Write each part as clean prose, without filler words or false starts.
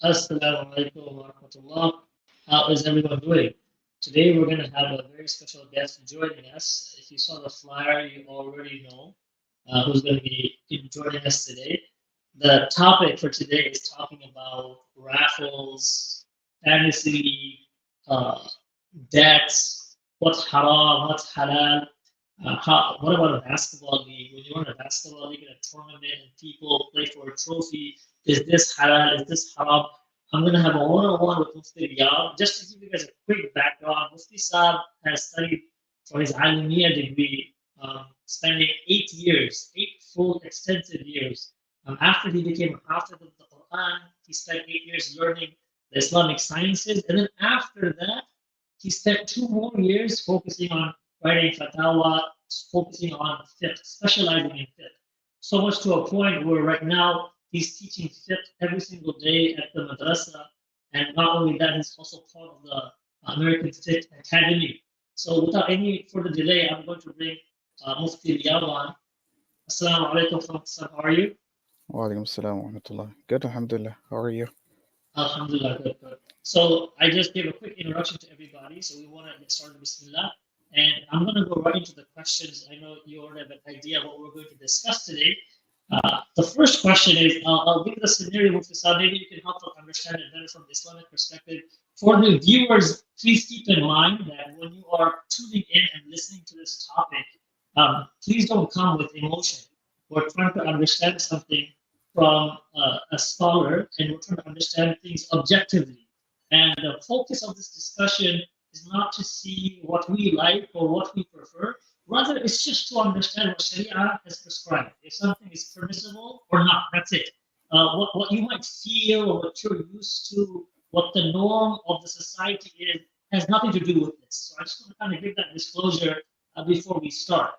Assalamu alaikum wa rahmatullah. How is everyone doing? Today we're going to have a very special guest joining us. If you saw the flyer, you already know who's going to be joining us today. The topic for today is talking about raffles, fantasy, uh, debts, what's haram, what's halal. What about a basketball league? When you're in a basketball league in a tournament and people play for a trophy, is this halal? Is this haram? I'm going to have a one-on-one with Mufti Riyadh. Just to give you guys a quick background, Mufti Saab has studied for his Alimiya degree, spending 8 years, 8 full extensive years. After he became a Hafiz of the Quran, he spent 8 years learning the Islamic sciences. And then after that, he spent 2 more years focusing on writing fatwa, focusing on fiqh, specializing in fiqh. So much to a point where right now he's teaching fiqh every single day at the madrasa. And not only that, he's also part of the American Fiqh Academy. So without any further delay, I'm going to bring Mufti Riyadh on. Assalamu alaikum, how are you? Walaikum salam wa rahmatullah. Good, alhamdulillah. How are you? Alhamdulillah, good, good. So I just gave a quick introduction to everybody. So we want to get started, Bismillah. And I'm going to go right into the questions. I know you already have an idea of what we're going to discuss today. The first question is, I'll give the scenario with this. Maybe you can help us understand it better from the Islamic perspective. For the viewers, please keep in mind that when you are tuning in and listening to this topic, please don't come with emotion. We're trying to understand something from a scholar, and we're trying to understand things objectively. And the focus of this discussion is not to see what we like or what we prefer. Rather, it's just to understand what Sharia has prescribed. If something is permissible or not, that's it. What you might feel or what you're used to, what the norm of the society is, has nothing to do with this. So I just want to kind of give that disclosure before we start.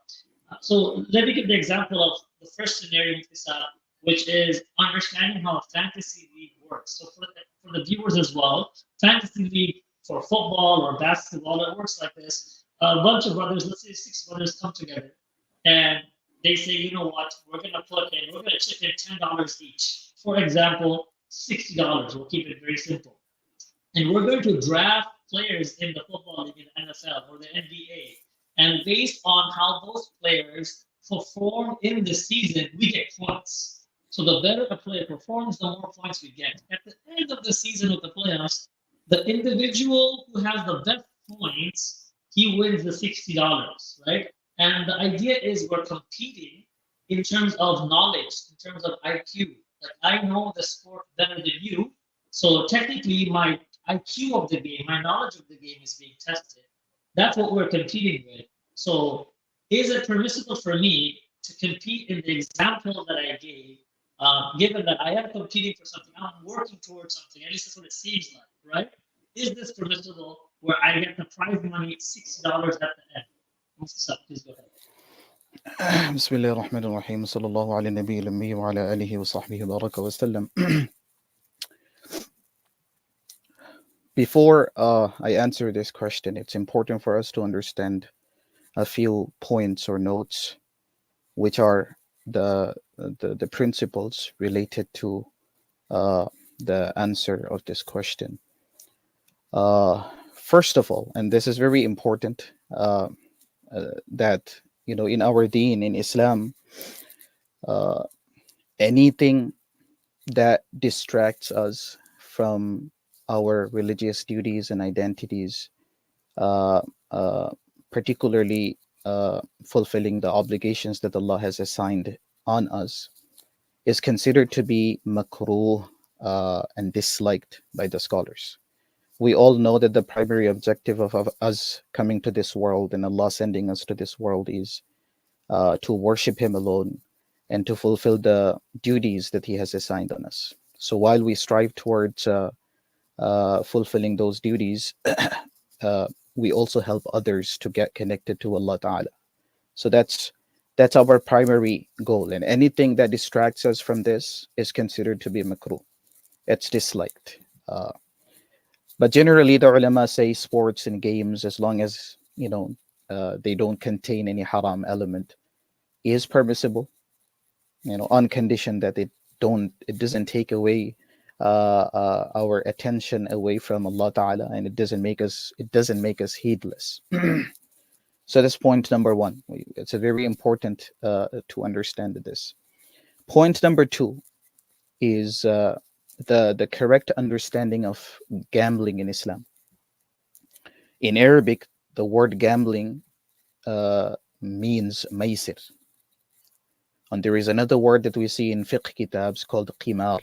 So let me give the example of the first scenario, Muftisab, which is understanding how a fantasy league works. So for the viewers as well, fantasy league for football or basketball, it works like this. A bunch of brothers, let's say 6 brothers, come together and they say, you know what, we're gonna chip in $10 each. For example, $60. We'll keep it very simple. And we're going to draft players in the football league, in the NFL or the NBA. And based on how those players perform in the season, we get points. So the better a player performs, the more points we get. At the end of the season of the playoffs, the individual who has the best points, he wins the $60, right? And the idea is we're competing in terms of knowledge, in terms of IQ. Like I know the sport better than you, so technically my IQ of the game, my knowledge of the game is being tested. That's what we're competing with. So is it permissible for me to compete in the example that I gave, given that I am competing for something, I'm working towards something, at least that's what it seems like, right? Is this permissible where I get the prize money $60 at the end? Mr. Please go ahead. Bismillah ar-Rahman ar-Rahim. Sallallahu ala nabi al-Ummi wa ala alihi wa sahbihi baraka wa sallam. Before I answer this question, it's important for us to understand a few points or notes, which are the principles related to the answer of this question. First of all, and this is very important, that in our deen, in Islam, anything that distracts us from our religious duties and identities, uh, uh, particularly fulfilling the obligations that Allah has assigned on us, is considered to be makruh and disliked by the scholars. We all know that the primary objective of us coming to this world and Allah sending us to this world is to worship Him alone and to fulfill the duties that He has assigned on us. So while we strive towards fulfilling those duties, we also help others to get connected to Allah Ta'ala. So that's our primary goal. And anything that distracts us from this is considered to be makruh. It's disliked. But generally, the ulama say sports and games, as long as they don't contain any haram element, is permissible. On condition that it doesn't take away our attention away from Allah Ta'ala, and it doesn't make us heedless. So that's point number one. It's a very important to understand this. Point number two is the correct understanding of gambling in Islam. In Arabic, the word gambling means maisir. And there is another word that we see in fiqh kitabs called qimar.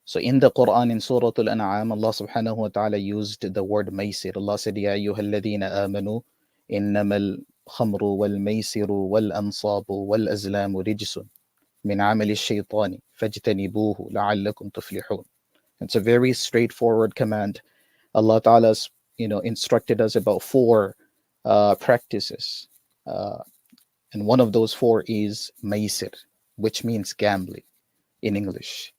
So in the Quran, in Surah Al-An'am, Allah subhanahu wa ta'ala used the word maisir. Allah said, Ya ayyuhalladhina amanu, innamal khamru wal maisiru wal ansabu wal azlamu rijsun min amali shaytani fajtanibuhu la'allakum tuflihun. It's a very straightforward command. Allah Ta'ala's, instructed us about four practices. And one of those four is maisir, which means gambling in English.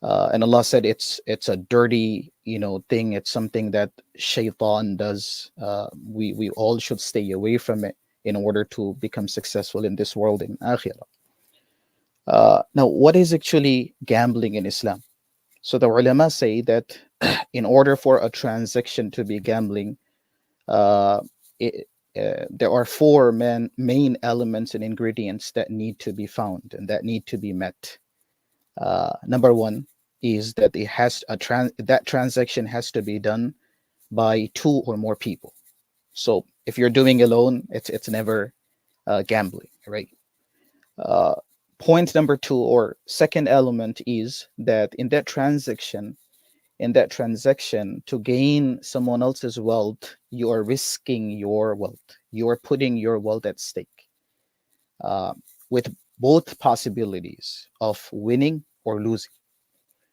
And Allah said it's a dirty, thing. It's something that shaitan does. We all should stay away from it in order to become successful in this world in akhirah. Now, what is actually gambling in Islam? So the ulama say that in order for a transaction to be gambling, uh, it, there are four main elements and ingredients that need to be found and that need to be met. Number one is that that transaction has to be done by two or more people. So if you're doing alone, it's never gambling, right? Uh, Point number two, or second element, is that in that transaction, to gain someone else's wealth, you are risking your wealth. You are putting your wealth at stake, uh, with both possibilities of winning or losing.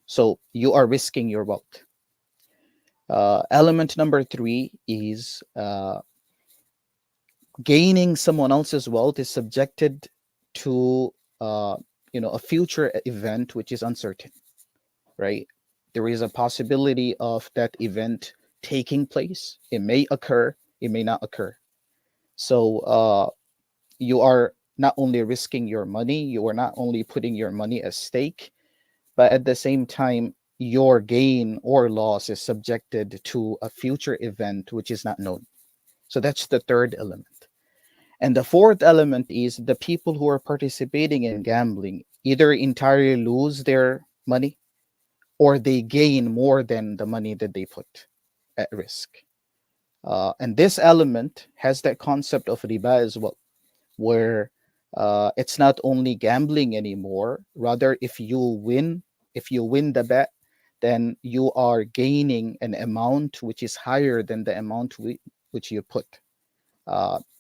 So you are risking your wealth. Element number three is gaining someone else's wealth is subjected to a future event which is uncertain, right? There is a possibility of that event taking place. It may occur, it may not occur. So you are not only risking your money, you are not only putting your money at stake, but at the same time, your gain or loss is subjected to a future event which is not known. So that's the third element. And the fourth element is the people who are participating in gambling either entirely lose their money or they gain more than the money that they put at risk. And this element has that concept of riba as well, where it's not only gambling anymore. Rather, if you win the bet, then you are gaining an amount which is higher than the amount which you put.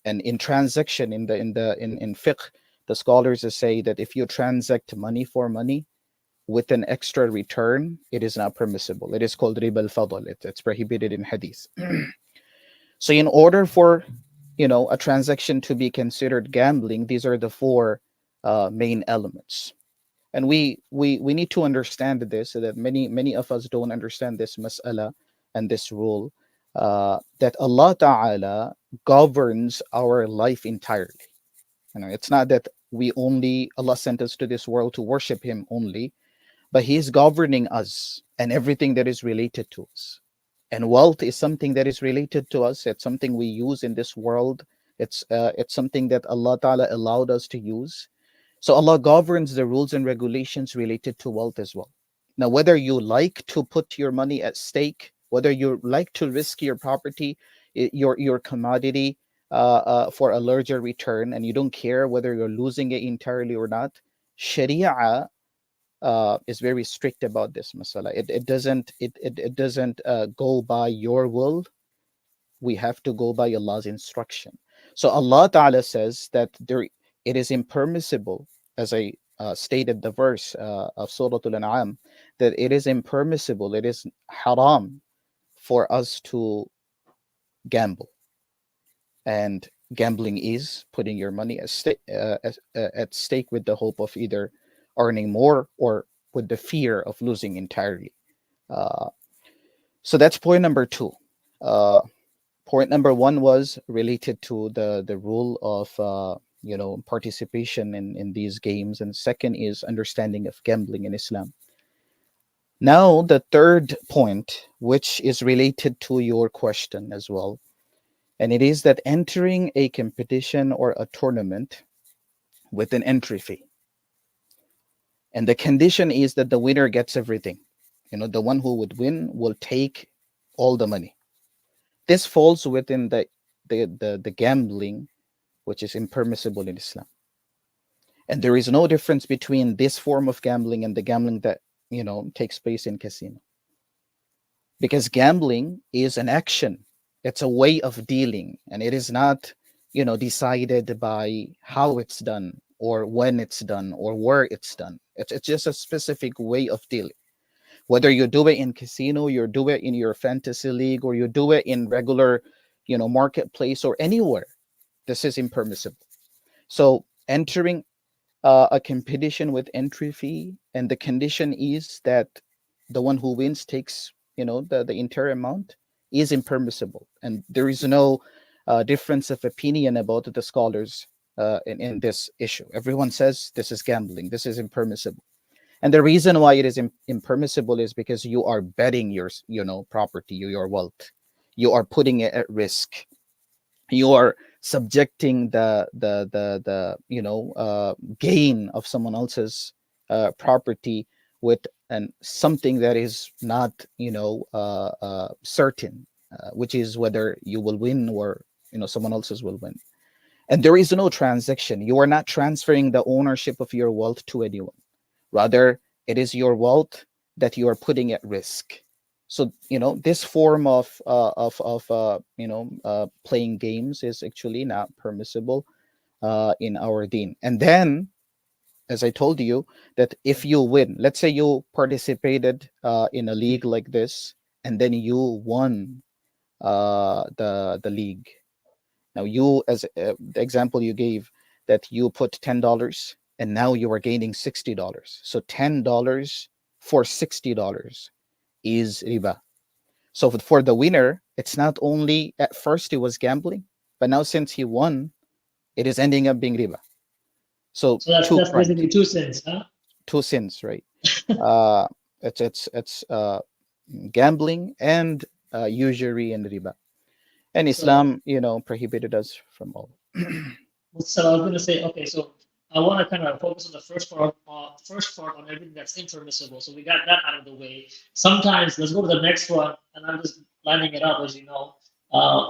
And in transaction, in fiqh, the scholars say that if you transact money for money with an extra return, it is not permissible. It is called riba al-fadl. It's prohibited in hadith. So in order for a transaction to be considered gambling, these are the four main elements. And we need to understand this, so that many of us don't understand this mas'ala and this rule, that Allah Ta'ala governs our life entirely. It's not that Allah sent us to this world to worship Him only, but He is governing us and everything that is related to us. And wealth is something that is related to us. It's something we use in this world. It's something that Allah Ta'ala allowed us to use. So Allah governs the rules and regulations related to wealth as well. Now, whether you like to put your money at stake, whether you like to risk your property, your commodity, for a larger return, and you don't care whether you're losing it entirely or not, Sharia is very strict about this masala. It doesn't go by your will. We have to go by Allah's instruction. So Allah Ta'ala says that it is impermissible, as I stated the verse of Surah Al-An'am, that it is impermissible, it is haram for us to gamble. And gambling is putting your money at stake with the hope of either earning more or with the fear of losing entirely. Uh, so that's point number two. Uh, Point number one was related to the rule of participation in these games, and second is understanding of gambling in Islam. Now, the third point, which is related to your question as well, and it is that entering a competition or a tournament with an entry fee. And the condition is that the winner gets everything. The one who would win will take all the money. This falls within the gambling, which is impermissible in Islam. And there is no difference between this form of gambling and the gambling that takes place in casino, because gambling is an action. It's a way of dealing, and it is not decided by how it's done or when it's done or where it's done. It's just a specific way of dealing. Whether you do it in casino, you do it in your fantasy league, or you do it in regular marketplace or anywhere, this is impermissible. So entering a competition with entry fee, and the condition is that the one who wins takes the entire amount, is impermissible, and there is no difference of opinion about the scholars in this issue. Everyone says this is gambling, this is impermissible. And the reason why it is impermissible is because you are betting your property, your wealth. You are putting it at risk. You are subjecting the gain of someone else's property with and something that is not certain, which is whether you will win or someone else's will win. And there is no transaction. You are not transferring the ownership of your wealth to anyone. Rather, it is your wealth that you are putting at risk. So this form of playing games is actually not permissible in our deen. And then, as I told you, that if you win, let's say you participated in a league like this, and then you won the league. Now, you, as the example you gave, that you put $10 and now you are gaining $60. So $10 for $60 is riba. So for the winner, it's not only at first he was gambling, but now since he won, it is ending up being riba. So So that's two that's crimes, basically two sins, huh? two sins, right? Uh, it's gambling and usury and riba. And So Islam, prohibited us from all. So I was going to say, okay, so I want to kind of focus on the first part on everything that's impermissible. So we got that out of the way. Sometimes let's go to the next one, and I'm just lining it up, as you know.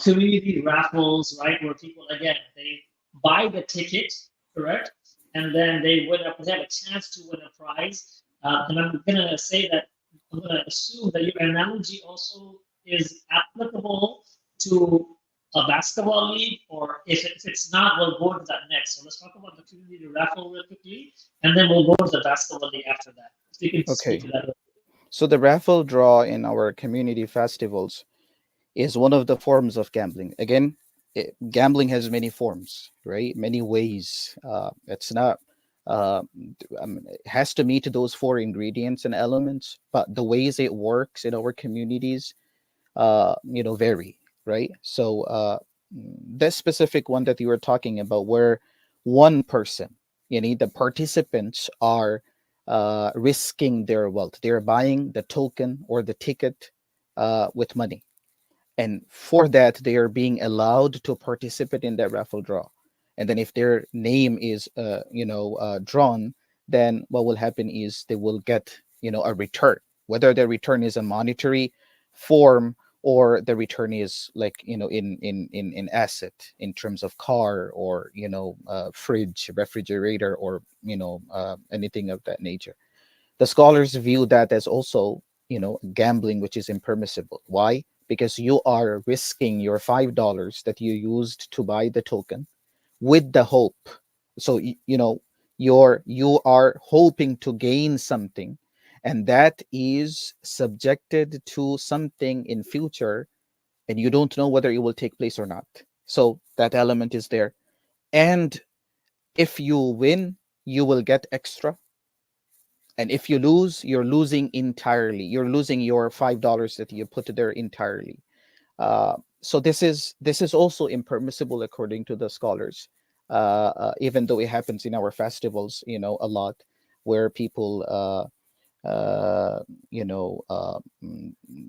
Community raffles, right, where people again they buy the ticket, correct, and then they have a chance to win a prize. And I'm going to say that I'm going to assume that your analogy also is applicable to a basketball league, or if it's not, we'll go to that next. So let's talk about the community raffle real quickly, and then we'll go to the basketball league after that. If you can speak Okay. to that. So the raffle draw in our community festivals is one of the forms of gambling. Again, gambling has many forms, right? Many ways. It's not. It has to meet those four ingredients and elements, but the ways it works in our communities, vary, right? So this specific one that you were talking about, where one person, the participants are risking their wealth. They're buying the token or the ticket with money, and for that they are being allowed to participate in that raffle draw. And then if their name is drawn, then what will happen is they will get a return, whether the return is a monetary form or the return is like in asset, in terms of car or fridge, refrigerator, or anything of that nature. The scholars view that as also gambling, which is impermissible. Why? Because you are risking your $5 that you used to buy the token with the hope. So you are hoping to gain something, and that is subjected to something in future, and you don't know whether it will take place or not. So that element is there. And if you win, you will get extra, and if you lose, you're losing entirely. You're losing your $5 that you put there entirely. So this is also impermissible according to the scholars, even though it happens in our festivals a lot, where people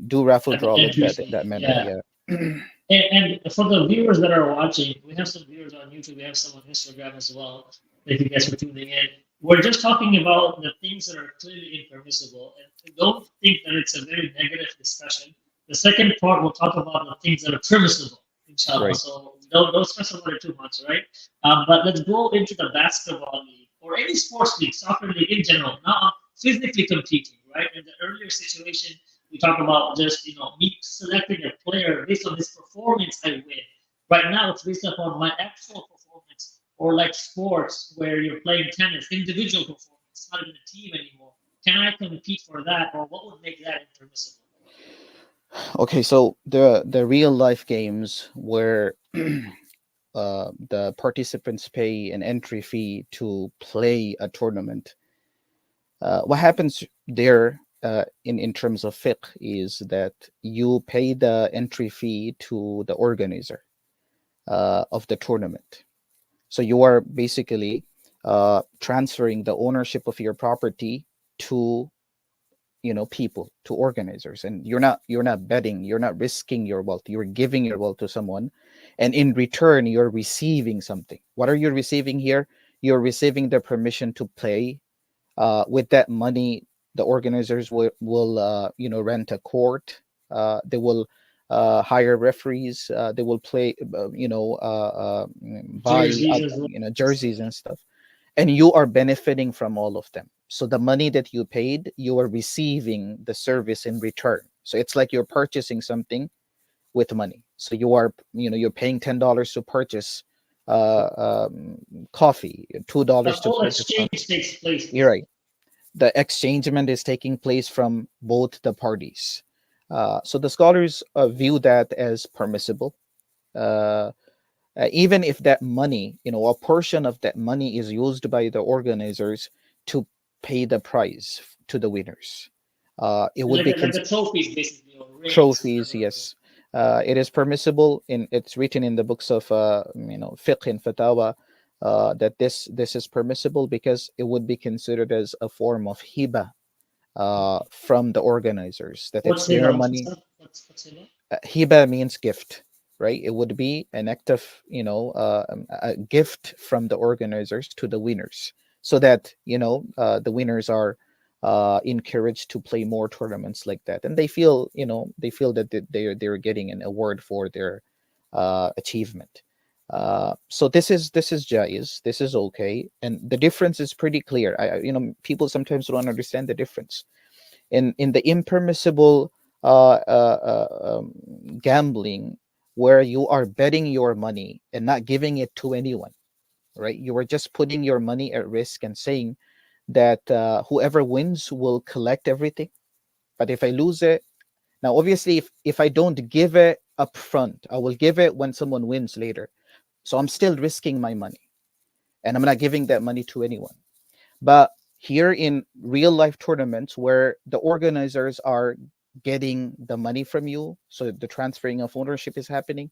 do raffle At the draw with entry that fee. manner. Yeah. Yeah. And for the viewers that are watching, we have some viewers on YouTube, we have some on Instagram as well. Thank you guys for tuning in. We're just talking about the things that are clearly impermissible, and don't think that it's a very negative discussion. The second part, we'll talk about the things that are permissible, inshallah. Right. So don't stress about it too much, right? But let's go into the basketball league or any sports league, soccer league in general, not physically competing, right? In the earlier situation, we talk about just me selecting a player based on his performance, I win. Right now, it's based upon my actual performance, or like sports where you're playing tennis, individual performance, not even a team anymore. Can I compete for that, or what would make that impermissible? Okay, so the real life games where the participants pay an entry fee to play a tournament. What happens there in terms of fiqh is that you pay the entry fee to the organizer of the tournament. So you are basically transferring the ownership of your property to people, to organizers, and you're not betting, you're not risking your wealth, you're giving your wealth to someone, and in return you're receiving something. What are you receiving here? You're receiving the permission to play. With that money, the organizers will rent a court. They will hire referees. They will play, buy Jerseys as well. jerseys and stuff, and you are benefiting from all of them. So the money that you paid, you are receiving the service in return. So it's like you're purchasing something with money. So you're paying $10 to purchase coffee, $2 The to whole purchase coffee. exchange takes place. You're right. The exchangement is taking place from both the parties. So the scholars view that as permissible. Uh, Even if that money, a portion of that money is used by the organizers to pay the prize to the winners. It would be Like the trophies, basically, or rings. trophies, yes. It is permissible. It's written in the books of fiqh and fatawa that this is permissible because it would be considered as a form of hiba from the organizers, that What's it's hiba? their What's money. hiba? What's hiba? Hiba means gift, right? It would be an act of a gift from the organizers to the winners, so that the winners are encouraged to play more tournaments like that, and they feel that they're getting an award for their achievement. So this is jaiz, this is okay, and the difference is pretty clear. People sometimes don't understand the difference in the impermissible gambling, where you are betting your money and not giving it to anyone, right? You are just putting your money at risk and saying that whoever wins will collect everything. But if I lose it, now obviously if I don't give it up front, I will give it when someone wins later. So I'm still risking my money, and I'm not giving that money to anyone. But here in real life tournaments where the organizers are getting the money from you, so the transferring of ownership is happening,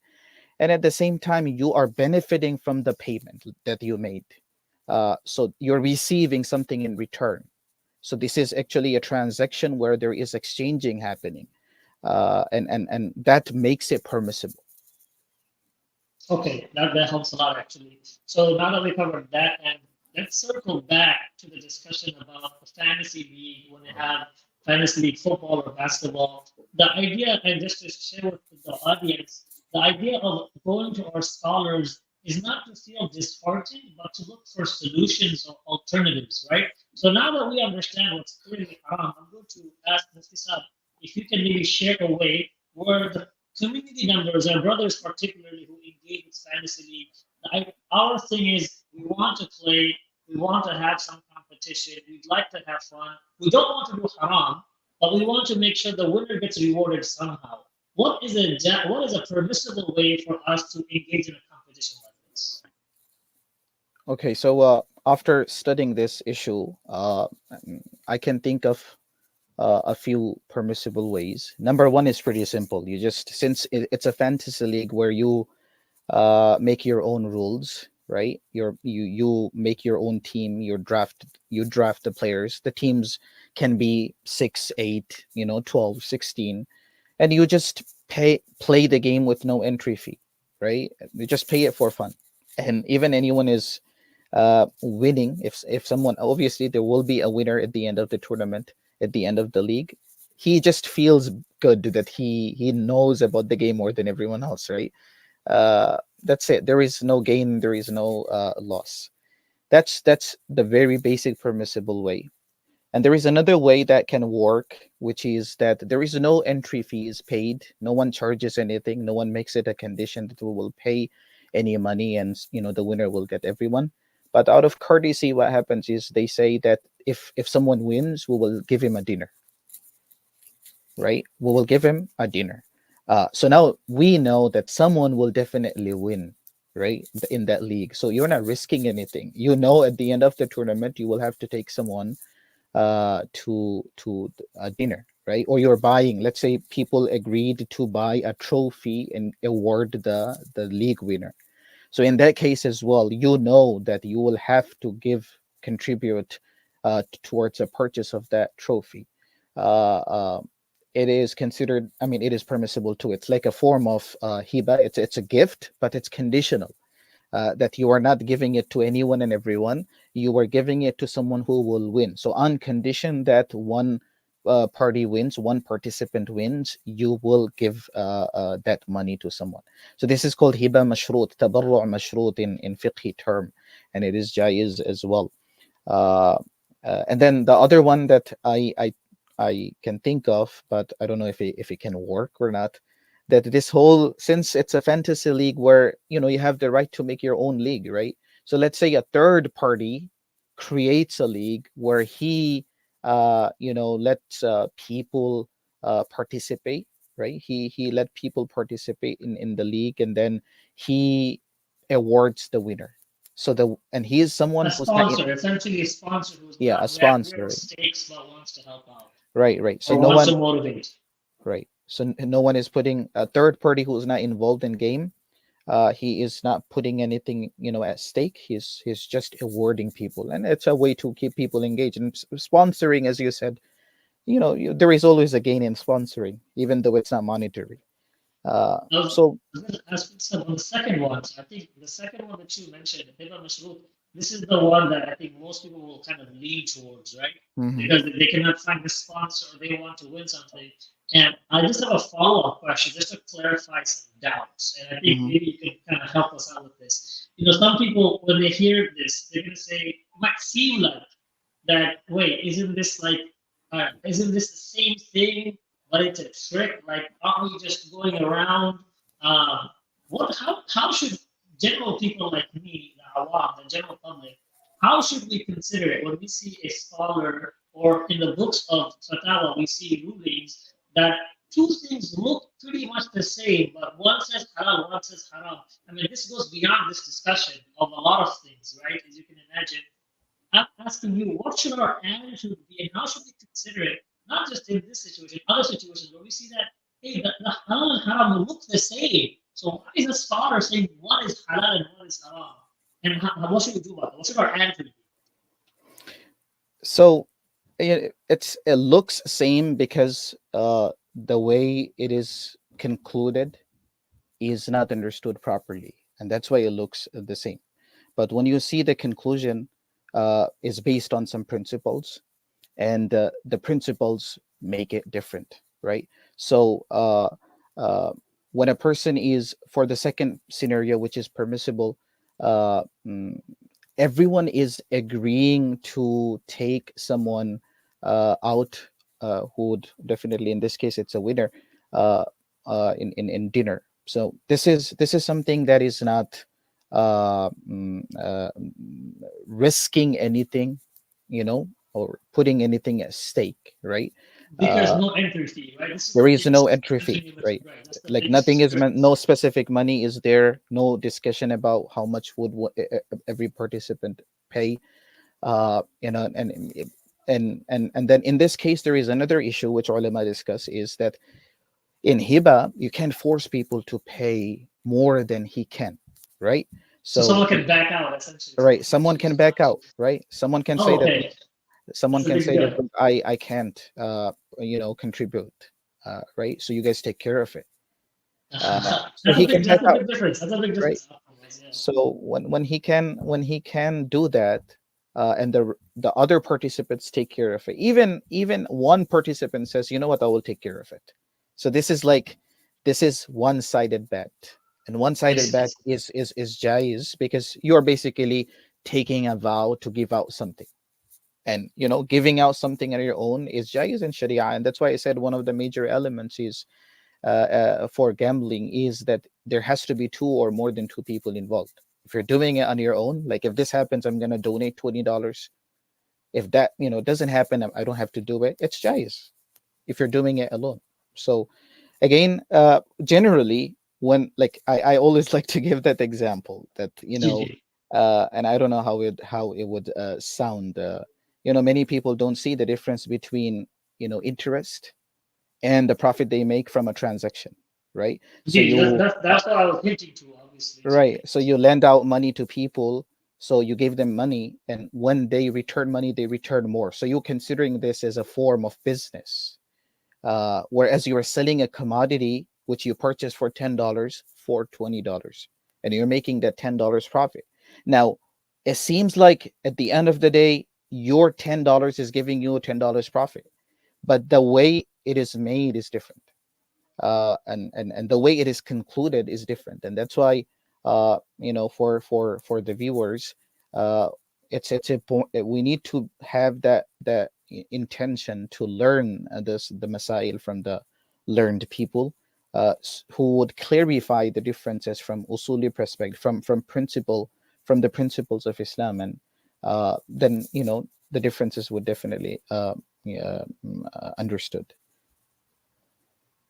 and at the same time you are benefiting from the payment that you made. So you're receiving something in return. So this is actually a transaction where there is exchanging happening, and that makes it permissible. Okay, that helps a lot actually. So now that we covered that, and let's circle back to the discussion about the fantasy league when they have fantasy league football or basketball. The idea, and just to share with the audience, the idea of going to our scholars is not to feel disheartened, but to look for solutions or alternatives, right? So now that we understand what's clearly haram, I'm going to ask Mufti Saab if you can maybe share a way where the community members and brothers particularly who engage with fantasy league, our thing is we want to play, we want to have some competition, we'd like to have fun, we don't want to do haram, but we want to make sure the winner gets rewarded somehow. What is a permissible way for us to engage in a competition like this? Okay, so after studying this issue, I can think of a few permissible ways. Number one is pretty simple. You just, since it's a fantasy league where you make your own rules, right? You make your own team, you draft the players. The teams can be 6, 8, 12, 16, and you just play the game with no entry fee, right? You just pay it for fun. And even anyone is winning, if someone, obviously there will be a winner at the end of the tournament, at the end of the league, he just feels good that he knows about the game more than everyone else, right? That's it. There is no gain, there is no loss. That's the very basic permissible way. And there is another way that can work, which is that there is no entry fees paid. No one charges anything. No one makes it a condition that we will pay any money, and the winner will get everyone. But out of courtesy, what happens is they say that if someone wins, we will give him a dinner, right? We will give him a dinner. So now we know that someone will definitely win, right? In that league. So you're not risking anything. At the end of the tournament, you will have to take someone to a dinner, right? Or you're buying. Let's say people agreed to buy a trophy and award the league winner. So in that case as well, that you will have to contribute towards a purchase of that trophy. Uh, uh, it is considered. I mean, it is permissible too. It's like a form of hiba. It's a gift, but it's conditional, that you are not giving it to anyone and everyone. You are giving it to someone who will win. So, on condition that one party wins, one participant wins, you will give that money to someone. So, this is called hiba mashrut, tabarru' mashrut in fiqhi term, and it is jaiz as well. Uh, and then the other one that I can think of, but I don't know if it can work or not. That this whole, since it's a fantasy league where you have the right to make your own league, right? So let's say a third party creates a league where he lets people participate, right? He let people participate in the league, and then he awards the winner. So and he is someone A who's not in, sponsor, essentially a sponsor who's yeah, not a who has real sponsor. stakes but wants to help out Right. So or no wants one, to motivate. right. So no one is putting a third party who's not involved in game. He is not putting anything, at stake. He's just awarding people, and it's a way to keep people engaged. And sponsoring, as you said, there is always a gain in sponsoring, even though it's not monetary. I was, So. I was going to ask some on the second one. So I think the second one that you mentioned, the Hiba Mashrut, this is the one that I think most people will kind of lean towards, right? Mhm. Because they cannot find a sponsor or they want to win something. And I just have a follow-up question just to clarify some doubts. And I think Mhm. maybe you can kind of help us out with this. Some people, when they hear this, they're going to say, it might seem like that, wait, isn't this the same thing, but it's a trick? Like, aren't we just going around? Um, how should general people like me, the awam, the general public, how should we consider it when we see a scholar or in the books of fatwa we see rulings that two things look pretty much the same, but one says halal, one says haram. I mean, this goes beyond this discussion of a lot of things, right? As you can imagine, I'm asking you, what should our attitude be, and how should we consider it? Not just in this situation, other situations where we see that, hey, the halal and haram look the same. So why is a scholar saying one is halal and one is haram? And what should we do about that? What should our attitude be? So it looks same because the way it is concluded is not understood properly, and that's why it looks the same. But when you see the conclusion is based on some principles, and the principles make it different, right? So uh, when a person is, for the second scenario, which is permissible, uh, mm, everyone is agreeing to take someone out, who would definitely, in this case it's a winner, uh, in dinner. So this is something that is not risking anything, or putting anything at stake, right? Because uh, no entry fee, right? This is there the is no biggest entry distinction fee, you mentioned, right? right? That's the Like nothing biggest is meant, difference. no specific money is there, no discussion about how much would every participant pay. And then in this case there is another issue which ulama discuss, is that in hiba you can't force people to pay more than he can, right? So So someone can back out essentially to right, make someone changes can to the back out, application. right? Someone can say Oh, that, okay. someone That's a can big say that, deal. "Look, I can't contribute," right? So you guys take care of it. So he can back That's a out, big difference. That's a big right? difference outcome-wise, yeah. So when he can do that, and the other participants take care of it, even one participant says, "You know what, I will take care of it." So this is one-sided bet, and I one-sided see. bet is jais, because you're basically taking a vow to give out something, and giving out something on your own is jais in sharia. And that's why I said one of the major elements is, for gambling, is that there has to be two or more than two people involved. If you're doing it on your own, like if this happens, I'm gonna donate $20. If that doesn't happen, I don't have to do it. It's jais if you're doing it alone. So again, generally, when, like, I always like to give that example that GG. and I don't know how it would sound. Many people don't see the difference between interest and the profit they make from a transaction, right? So GG. you That's what I was hinting to, obviously. right, GG. so you lend out money to people, so you give them money, and when they return money, they return more. So you're considering this as a form of business, whereas you are selling a commodity which you purchase for $10 for $20, and you're making that $10 profit. Now, it seems like at the end of the day, your $10 is giving you a $10 profit, but the way it is made is different, and the way it is concluded is different. And that's why, for the viewers, uh, it's important. We need to have that intention to learn the masail from the learned people, who would clarify the differences from usuli perspective, from the principles of Islam. And then the differences would definitely yeah, understood.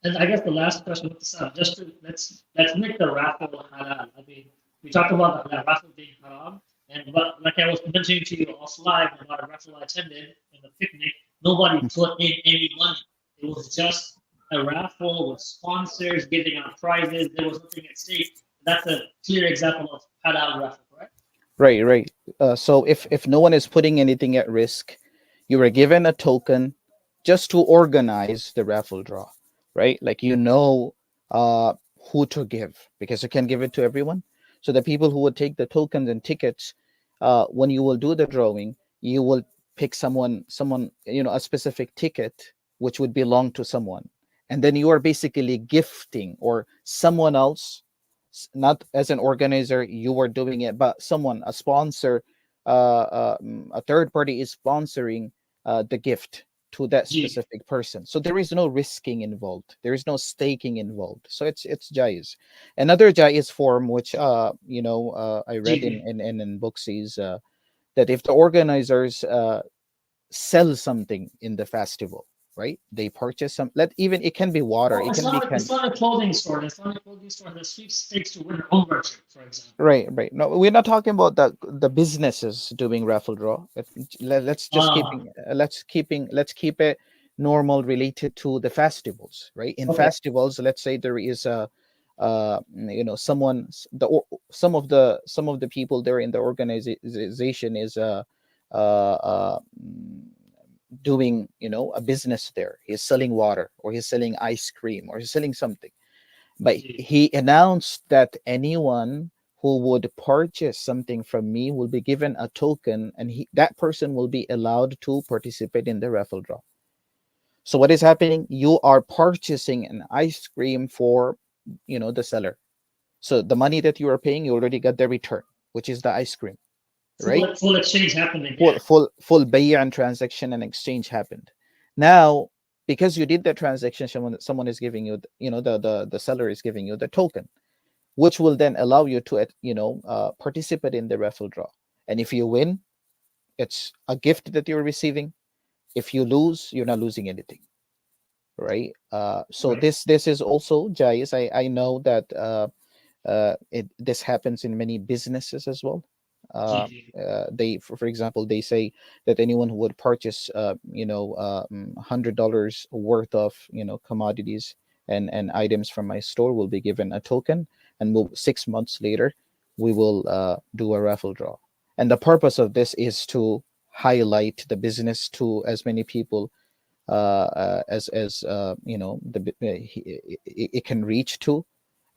And I guess the last question with this up, just to let's make the raffle halal. I mean, we talked about the raffle being haram, and but like I was mentioning to you offline about a raffle I attended in the picnic, nobody put in any money. It was just a raffle with sponsors giving out prizes. There was nothing at stake. That's a clear example of halal raffle, correct? Right, right. So if no one is putting anything at risk, you were given a token just to organize the raffle draw, right? Like uh, who to give, because you can give it to everyone. So the people who would take the tokens and tickets, when you will do the drawing, you will pick someone, a specific ticket which would belong to someone, and then you are basically gifting, or someone else, not as an organizer you are doing it, but someone, a sponsor, a third party is sponsoring the gift to that Gee, specific person. So there is no risking involved, there is no staking involved, so it's jais. Another jais form, which I read in gee, in books, is that if the organizers sell something in the festival, right? They purchase some, let even, it can be water, oh, it can be It's candy. not a clothing store. It's not a clothing store that sweepstakes to win their own merchant, for example. Right, right. No, we're not talking about the businesses doing raffle draw. Let's just Ah, keeping let's keep it normal, related to the festivals, right? In okay. festivals, let's say there is a someone, some of the people there in the organization is doing a business there. He's selling water, or he's selling ice cream, or he's selling something, but Gee. he announced that anyone who would purchase something from me will be given a token, and that person will be allowed to participate in the raffle draw. So what is happening? You are purchasing an ice cream for the seller. So the money that you are paying, you already got the return, which is the ice cream, right? Full exchange happened full again. full full bay and transaction and exchange happened. Now, because you did the transaction, someone is giving you, the seller is giving you the token, which will then allow you to participate in the raffle draw. And if you win, it's a gift that you're receiving. If you lose, you're not losing anything, right? So Right. this is also jais. I know that this happens in many businesses as well. uh, GG. they, for example, they say that anyone who would purchase $100 worth of commodities and items from my store will be given a token, and will 6 months later, we will do a raffle draw. And the purpose of this is to highlight the business to as many people as it can reach to,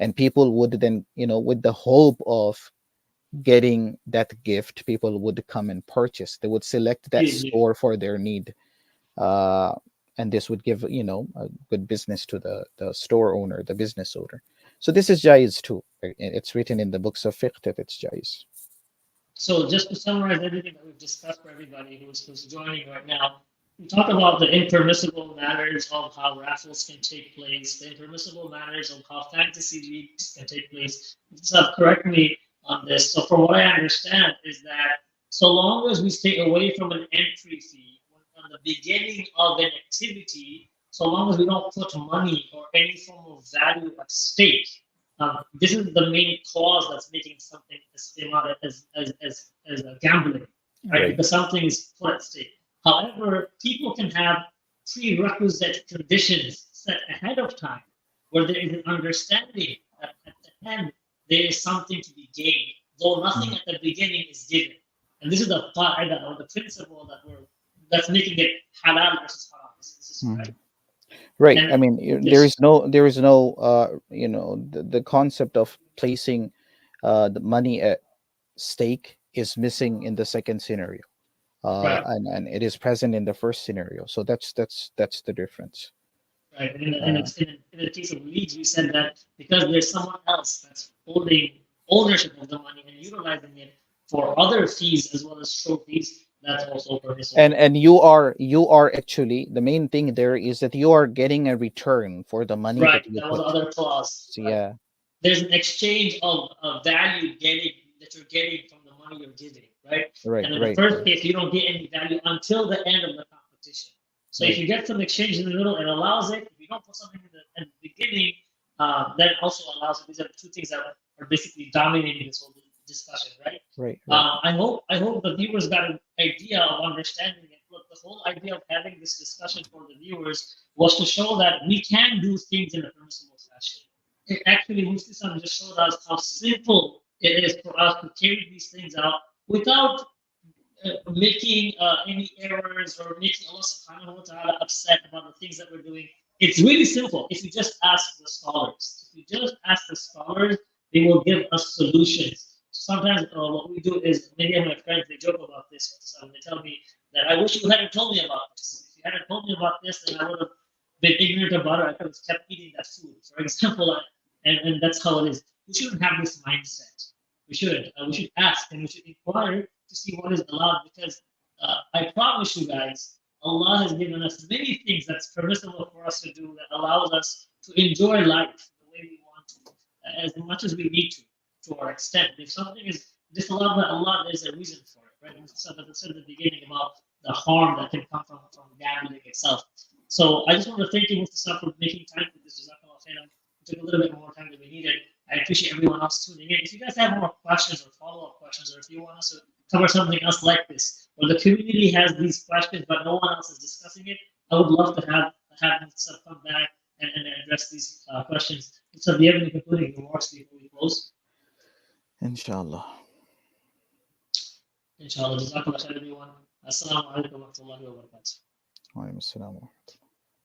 and people would then, with the hope of getting that gift, people would come and purchase. They would select that Easily. store for their need, uh, and this would give a good business to the store owner, the business owner. So this is jaiz too. It's written in the books of fiqh that it's jaiz. So just to summarize everything that we've discussed for everybody who's joining right now, we talk about the impermissible matters of how raffles can take place, the impermissible matters of how fantasy leagues can take place. So correct me on this. So from what I understand is that so long as we stay away from an entry fee on the beginning of an activity, so long as we don't put money or any form of value at stake, this is the main cause that's making something as gambling, right? Right. Because something is put at stake. However, people can have prerequisite conditions set ahead of time where there is an understanding that at the end there is something to be gained, though nothing Mm. at the beginning is given. And this is the qaida or the principle that's making it halal versus haram. This is Mhm. right. Right. And I mean, yes, there is no the concept of placing the money at stake is missing in the second scenario, right. and it is present in the first scenario. So that's the difference. Right. And Uh, in the case of leads, we said that because there's someone else that's holding ownership of the money and utilizing it for other fees as well as trophies, that's also permissible. and you are actually, the main thing there is that you are getting a return for the money Right. that you That was the put. other clause. So Right. yeah. There's an exchange of value getting that you're getting from the money you're giving, right? Right. And in the Right. first Right. case, you don't get any value until the end of the competition. So if Right. you get some exchange in the middle, it allows it. If you don't put something in the beginning, that also allows it. These are the two things that are basically dominating this whole discussion, right? Right. Right. I hope the viewers got an idea of understanding it. Look, the whole idea of having this discussion for the viewers was to show that we can do things in a permissible fashion. It actually, Mufti Sam just showed us how simple it is for us to carry these things out without making any errors or making Allah subhanahu wa ta'ala upset about the things that we're doing. It's really simple. If you just ask the scholars, if you just ask the scholars, they will give us solutions. Sometimes what we do is many of my friends they joke about this. So they tell me that I wish you hadn't told me about this. If you hadn't told me about this, then I would have been ignorant about it. I could have kept eating that food, for example. And that's how it is. We shouldn't have this mindset. We shouldn't. We should ask and we should inquire to see what is allowed because I promise you guys, Allah has given us many things that's permissible for us to do that allows us to enjoy life the way we want to, as much as we need to our extent. If something is disallowed by Allah, there's a reason for it, right? And so that I said at the beginning about the harm that can come from gambling itself. So I just want to thank you, Mufti Saf, for making time for this. Jazakallah khairan. It took a little bit more time than we needed. I appreciate everyone else tuning in. If you guys have more questions or follow-up questions, or if you want us to cover something else like this, or the community has these questions but no one else is discussing it, I would love to have Mufti come back and address these questions. So, do you have any concluding remarks before we close? Inshallah. Inshallah. Jazakallah khair, everyone. Assalamu alaikum wa rahmatullahi wa barakatuh. Wa alaikum assalam.